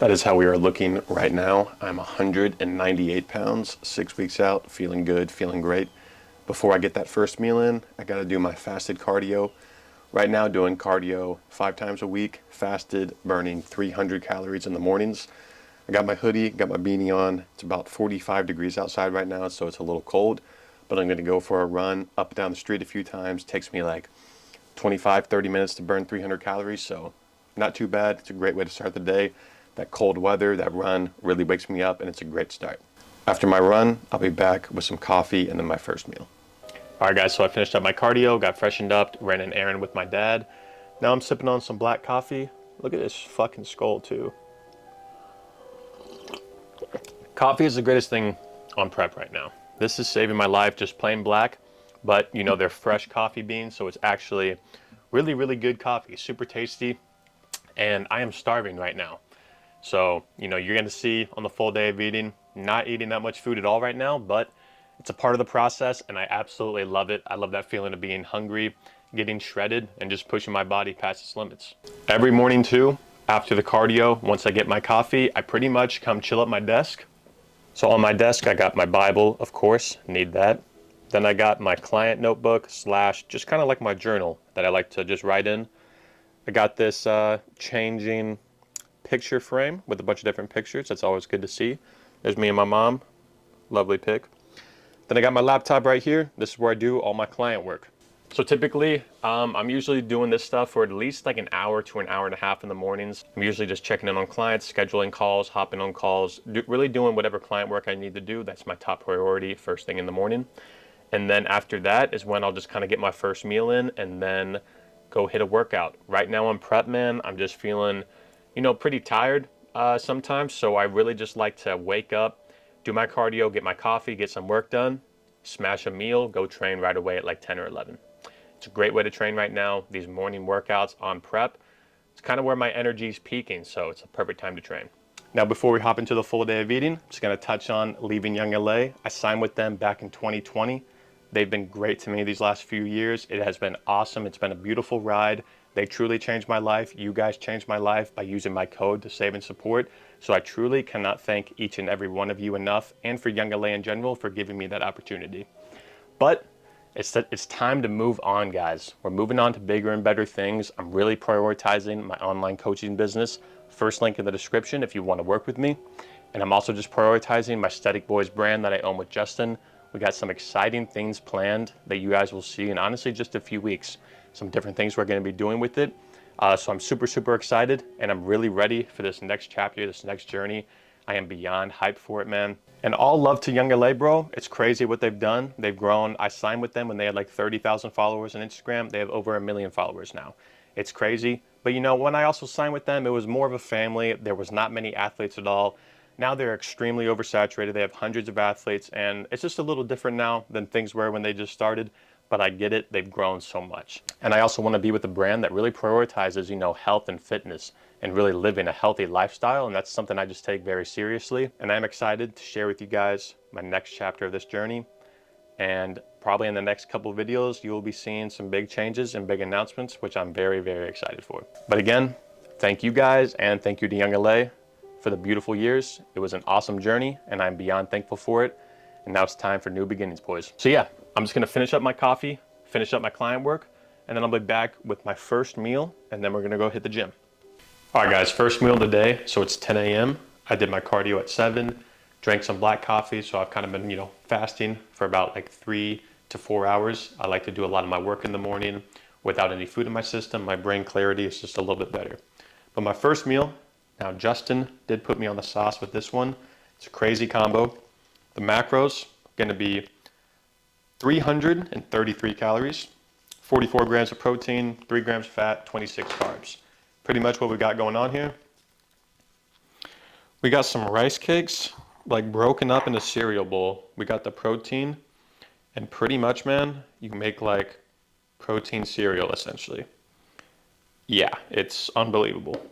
That is how we are looking right now. I'm 198 pounds, 6 weeks out, feeling good, feeling great. Before I get that first meal in, I gotta do my fasted cardio. Right now, doing cardio 5 times a week, fasted, burning 300 calories in the mornings. I got my hoodie, got my beanie on. It's about 45 degrees outside right now, so it's a little cold, but I'm gonna go for a run up and down the street a few times. Takes me like 25, 30 minutes to burn 300 calories, so not too bad. It's a great way to start the day. That cold weather, that run really wakes me up, and it's a great start. After my run, I'll be back with some coffee and then my first meal. All right, guys, so I finished up my cardio, got freshened up, ran an errand with my dad. Now I'm sipping on some black coffee. Look at this fucking skull, too. Coffee is the greatest thing on prep right now. This is saving my life, just plain black, but you know, they're fresh coffee beans, so it's actually really, really good coffee, super tasty, and I am starving right now. So, you know, you're gonna see on the full day of eating, not eating that much food at all right now, but it's a part of the process and I absolutely love it. I love that feeling of being hungry, getting shredded, and just pushing my body past its limits. Every morning too, after the cardio, once I get my coffee, I pretty much come chill at my desk. So on my desk, I got my Bible, of course, need that. Then I got my client notebook / just kind of like my journal that I like to just write in. I got this changing picture frame with a bunch of different pictures. That's always good to see. There's me and my mom, lovely pic. Then I got my laptop right here. This is where I do all my client work. So typically, I'm usually doing this stuff for at least like an hour to an hour and a half in the mornings. I'm usually just checking in on clients, scheduling calls, hopping on calls, really doing whatever client work I need to do. That's my top priority first thing in the morning. And then after that is when I'll just kind of get my first meal in and then go hit a workout. Right now I'm prep, man. I'm just feeling, you know, pretty tired sometimes. So I really just like to wake up, do my cardio, get my coffee, get some work done, smash a meal, go train right away at like 10 or 11. It's a great way to train right now. These morning workouts on prep, it's kind of where my energy is peaking. So it's a perfect time to train. Now, before we hop into the full day of eating, I'm just gonna touch on leaving Young LA. I signed with them back in 2020. They've been great to me these last few years. It has been awesome. It's been a beautiful ride. They truly changed my life. You guys changed my life by using my code to save and support. So I truly cannot thank each and every one of you enough, and for Young LA in general for giving me that opportunity. But it's time to move on, guys. We're moving on to bigger and better things. I'm really prioritizing my online coaching business. First link in the description if you want to work with me. And I'm also just prioritizing my Static Boys brand that I own with Justin. We got some exciting things planned that you guys will see in honestly just a few weeks. Some different things we're going to be doing with it. So I'm super, super excited, and I'm really ready for this next chapter, this next journey. I am beyond hyped for it, man. And all love to Young LA, bro. It's crazy what they've done. They've grown. I signed with them when they had like 30,000 followers on Instagram. They have over 1 million followers now. It's crazy. But you know, when I also signed with them, it was more of a family. There was not many athletes at all. Now they're extremely oversaturated. They have hundreds of athletes, and it's just a little different now than things were when they just started. But I get it, they've grown so much. And I also want to be with a brand that really prioritizes, you know, health and fitness and really living a healthy lifestyle. And that's something I just take very seriously. And I'm excited to share with you guys my next chapter of this journey. And probably in the next couple of videos, you will be seeing some big changes and big announcements, which I'm very, very excited for. But again, thank you guys, and thank you to Young LA for the beautiful years. It was an awesome journey, and I'm beyond thankful for it. And now it's time for new beginnings, boys. So yeah, I'm just gonna finish up my coffee, finish up my client work, and then I'll be back with my first meal, and then we're gonna go hit the gym. All right, guys, first meal of the day. So it's 10 a.m. I did my cardio at 7, drank some black coffee. So I've kind of been, you know, fasting for about like 3 to 4 hours. I like to do a lot of my work in the morning without any food in my system. My brain clarity is just a little bit better. But my first meal, now Justin did put me on the sauce with this one. It's a crazy combo. The macros gonna be 333 calories, 44 grams of protein, 3 grams of fat, 26 carbs. Pretty much what we got going on here. We got some rice cakes, like broken up in a cereal bowl. We got the protein, and pretty much, man, you can make like protein cereal essentially. Yeah, it's unbelievable.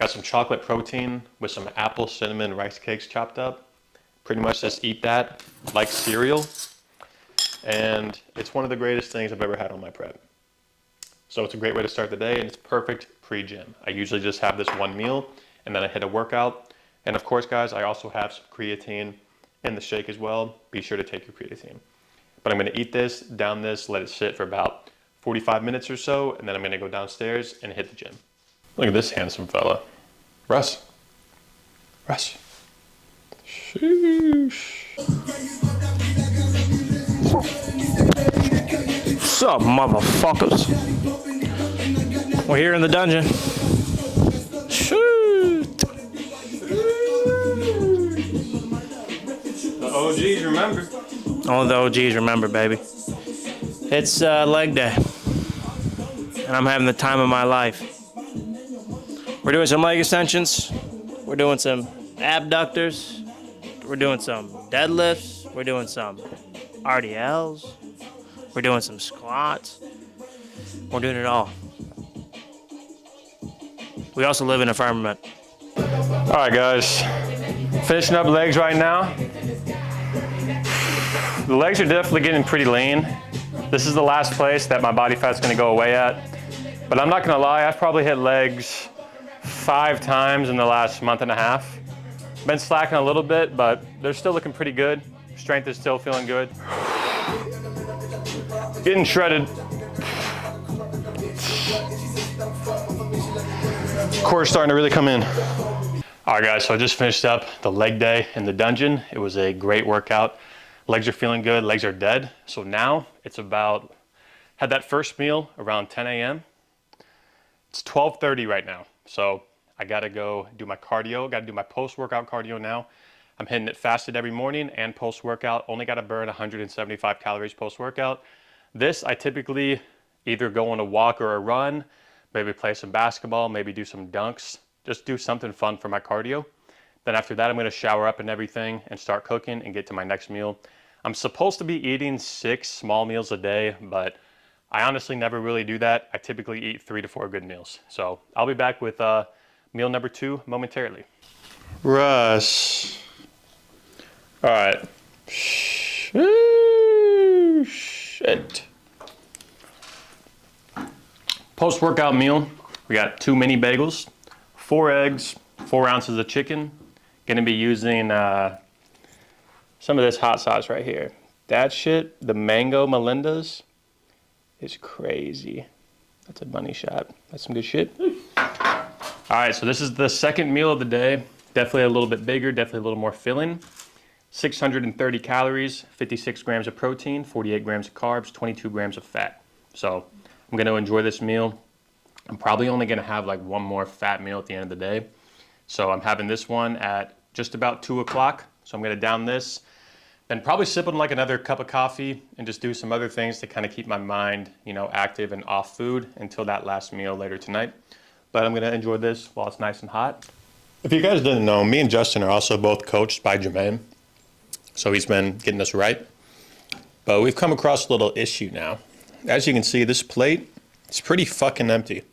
Got some chocolate protein with some apple cinnamon rice cakes chopped up. Pretty much just eat that like cereal. And it's one of the greatest things I've ever had on my prep. So it's a great way to start the day, and it's perfect pre-gym. I usually just have this one meal and then I hit a workout. And of course, guys, I also have some creatine in the shake as well. Be sure to take your creatine. But I'm gonna eat this, down this, let it sit for about 45 minutes or so, and then I'm gonna go downstairs and hit the gym. Look at this handsome fella. Russ. Russ. Sheesh. What's up, motherfuckers? We're here in the dungeon. Shoot! The OGs remember. All the OGs remember, baby. It's leg day, and I'm having the time of my life. We're doing some leg extensions. We're doing some abductors. We're doing some deadlifts. We're doing some RDLs. We're doing some squats. We're doing it all. We also live in a firmament. All right, guys. Finishing up legs right now. The legs are definitely getting pretty lean. This is the last place that my body fat's gonna go away at. But I'm not gonna lie, I've probably hit legs 5 times in the last month and a half. Been slacking a little bit, but they're still looking pretty good. Strength is still feeling good. Getting shredded. Core's starting to really come in. All right, guys, so I just finished up the leg day in the dungeon. It was a great workout. Legs are feeling good, legs are dead. So now it's about, had that first meal around 10 a.m. It's 12:30 right now. So I gotta go do my cardio, gotta do my post-workout cardio now. I'm hitting it fasted every morning and post-workout. Only gotta burn 175 calories post-workout. This, I typically either go on a walk or a run, maybe play some basketball, maybe do some dunks, just do something fun for my cardio. Then after that, I'm gonna shower up and everything and start cooking and get to my next meal. I'm supposed to be eating 6 small meals a day, but I honestly never really do that. I typically eat 3 to 4 good meals. So I'll be back with meal number 2 momentarily. Russ. All right. Shit. Post-workout meal, we got 2 mini bagels, 4 eggs, 4 ounces of chicken. Gonna be using some of this hot sauce right here. That shit, the mango Melinda's, is crazy. That's a money shot. That's some good shit. All right, so this is the second meal of the day. Definitely a little bit bigger, definitely a little more filling. 630 calories, 56 grams of protein, 48 grams of carbs, 22 grams of fat. So I'm gonna enjoy this meal. I'm probably only gonna have like one more fat meal at the end of the day. So I'm having this one at just about 2 o'clock. So I'm gonna down this, then probably sip on like another cup of coffee and just do some other things to kind of keep my mind, you know, active and off food until that last meal later tonight. But I'm gonna enjoy this while it's nice and hot. If you guys didn't know, me and Justin are also both coached by Jermaine. So he's been getting us right. But we've come across a little issue now. As you can see, this plate is pretty fucking empty.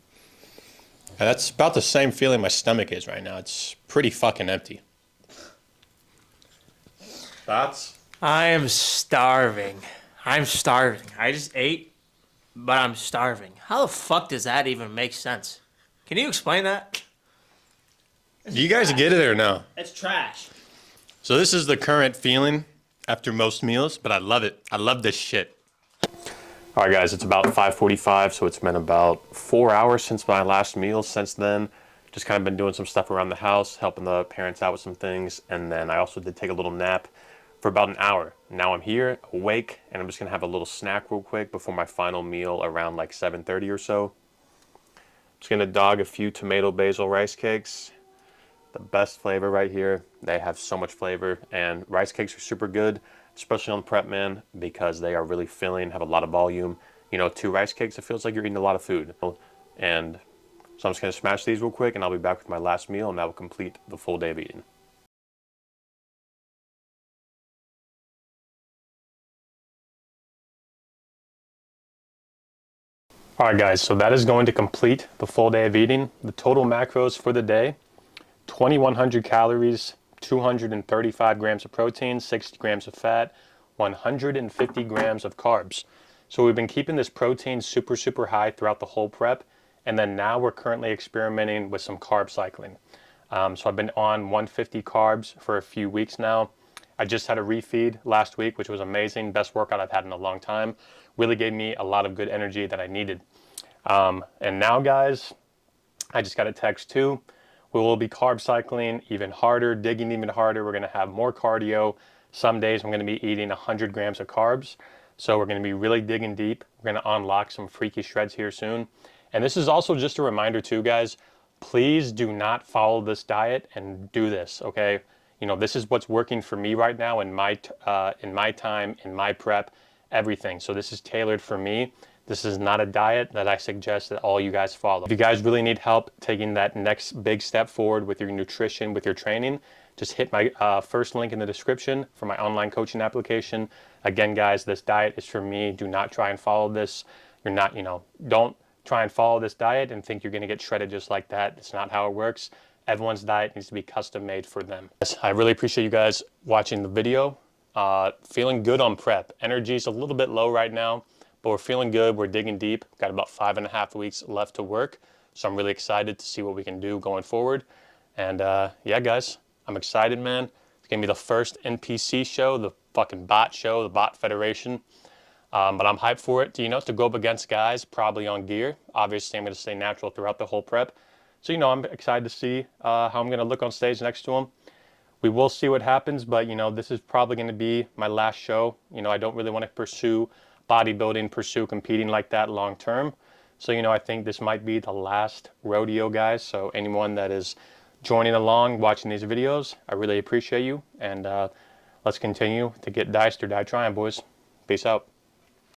And that's about the same feeling my stomach is right now. It's pretty fucking empty. Thoughts? I am starving. I'm starving. I just ate, but I'm starving. How the fuck does that even make sense? Can you explain that? Do you guys get it or no? It's trash. So this is the current feeling after most meals, but I love it. I love this shit. All right, guys, it's about 5:45, so it's been about 4 hours since my last meal. Since then, just kind of been doing some stuff around the house, helping the parents out with some things, and then I also did take a little nap for about an hour. Now I'm here, awake, and I'm just gonna have a little snack real quick before my final meal around like 7:30 or so. Just gonna dog a few tomato basil rice cakes. The best flavor right here. They have so much flavor, and rice cakes are super good, especially on Prep Man, because they are really filling, have a lot of volume. You know, 2 rice cakes, it feels like you're eating a lot of food. And so I'm just gonna smash these real quick, and I'll be back with my last meal, and that will complete the full day of eating. All right, guys, so that is going to complete the full day of eating. The total macros for the day: 2,100 calories, 235 grams of protein, 60 grams of fat, 150 grams of carbs. So we've been keeping this protein super, super high throughout the whole prep. And then now we're currently experimenting with some carb cycling. So I've been on 150 carbs for a few weeks now. I just had a refeed last week, which was amazing. Best workout I've had in a long time. Really gave me a lot of good energy that I needed. And now, guys, I just got a text too. We will be carb cycling even harder, digging even harder. We're going to have more cardio. Some days I'm going to be eating 100 grams of carbs. So we're going to be really digging deep. We're going to unlock some freaky shreds here soon. And this is also just a reminder too, guys, please do not follow this diet and do this, okay? You know, this is what's working for me right now in my time, in my prep, everything. So this is tailored for me. This is not a diet that I suggest that all you guys follow. If you guys really need help taking that next big step forward with your nutrition, with your training, just hit my first link in the description for my online coaching application. Again, guys, this diet is for me. Do not try and follow this. You're not, don't try and follow this diet and think you're going to get shredded just like that. It's not how it works. Everyone's diet needs to be custom made for them. I really appreciate you guys watching the video. Feeling good on prep. Energy's a little bit low right now, but we're feeling good. We're digging deep. Got about 5.5 weeks left to work. So I'm really excited to see what we can do going forward. And yeah, guys, I'm excited, man. It's going to be the first NPC show, the fucking bot show, the bot federation. But I'm hyped for it, to go up against guys probably on gear. Obviously, I'm going to stay natural throughout the whole prep. So, I'm excited to see how I'm going to look on stage next to them. We will see what happens, but, this is probably going to be my last show. I don't really want to pursue bodybuilding, pursue competing like that long term. So, I think this might be the last rodeo, guys. So anyone that is joining along, watching these videos, I really appreciate you. And let's continue to get diced or die trying, boys. Peace out.